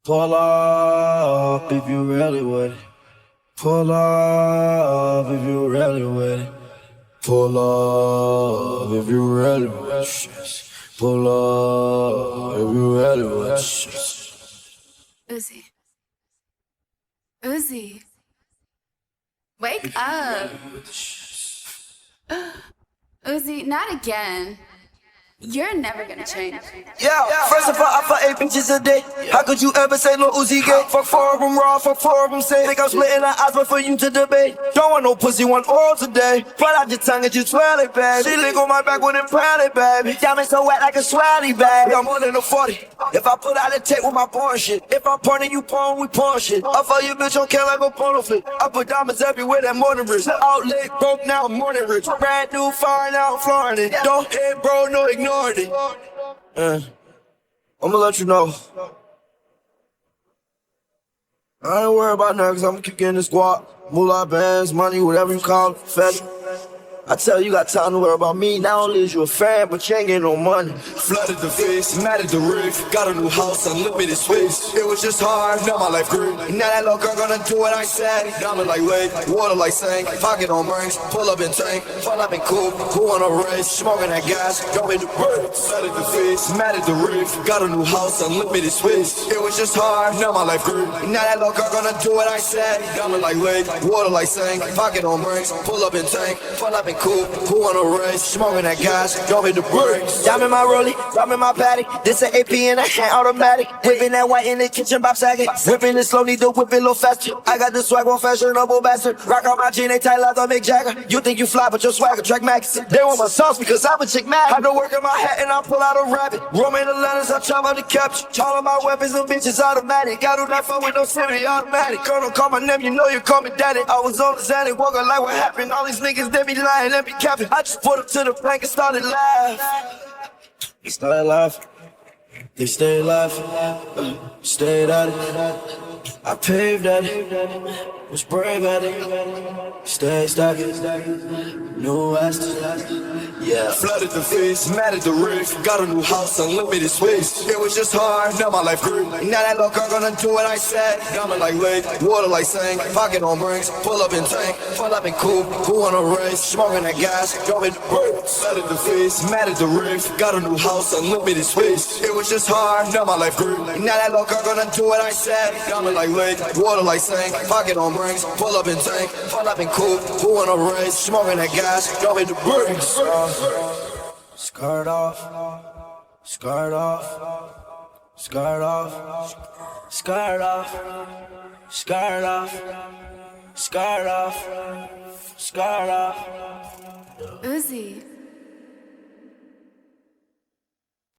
Pull up if you really with it. Pull up if you really with it. Pull up if you really with it. Pull up if you really with it. Uzi. Uzi. Wake up. Uzi, not again. You're never gonna change. Yeah, first of all, I fuck 8 bitches a day. How could you ever say Lil Uzi gay? Fuck 4 of them raw, fuck 4 of them say. Think I'm splitting the odds, but for you to debate. Don't want no pussy, want oral today. Pull out your tongue and just swell it, baby. She lick on my back when it proud baby. Diamond so wet like a swally, baby. I'm more than a 40. If I put out a tape with my porn shit. If I'm porn and you porn, we porn shit. I fuck your bitch on kill like a porno flip. I put diamonds everywhere, that morning rich. Out late, broke now, I'm morning rich. Brand new, fire now, I'm flooring it. Don't hit, bro, no ignoring it. I'ma let you know. I ain't worried about nothing, cause I'ma keep getting this guap. Moolah bands, money, whatever you call it, fed. I tell you got time to worry about me. Not only is you a fan, but you ain't getting no money. Flooded the face, mad at the roof. Got a new house, unlimited space. It was just hard, now my life grew. Now that little girl gonna do what I said. Diamond like lake, water like sink. Pocket on rings, pull up in tank. Pull up in coupe, who on a race? Smoking that gas, go in the birds. Flooded the face, mad at the roof. Got a new house, unlimited space. It was just hard, now my life grew. Now that little girl gonna do what I said. Diamond like lake, water like sink. Pocket on rings, pull up in tank. Pull up in coupe, who on a race? Smoking that gas, go in the birds. Diamond my rollie, diamond my patty. This an AP in a hand automatic. Whipping that white in the kitchen, Bob Saget. Whipping it slow, need to whip it a little faster. I got the swag on fashionable bastard. Rock out my jean, they tight like the Mick Jagger. You think you fly, but your swagger track max. They want my sauce because I'm a chick mad. I do work in my hat and I pull out a rabbit. Romaine the letters, I chop out the capture. All of my weapons and bitches automatic. I do not fuck with no semi-automatic. Girl, don't call my name, you know you call me daddy. I was on the Xanax, walking like what happened. All these niggas, they be lying, they be capping. I just put them to the plank and started laugh. They started laughing. They stayed laughing. Stayed at it. I paved at it. Was brave at it. Stay stacking. New West. Yeah. Flooded the face, mad at the roof. Got a new house, unlimited space. It was just hard, now my life grew. Now that little girl gonna do what I said. Diamond like lake, water like sink. Pocket on rings, pull up in tank. Pull up in coupe, who on a race? Smoking that gas, go in the birds. Flooded the face, mad at the roof. Got a new house, unlimited space. It was just hard, now my life grew. Now that little girl gonna do what I said. Diamond like lake, water like sink. Pocket on rings, pull up in tank. Pull up in coupe, who on a race? Smoking that gas, go in the birds. Skirt off, skirt off, skirt off, skirt off, skirt off, skirt off, skirt off. Uzi.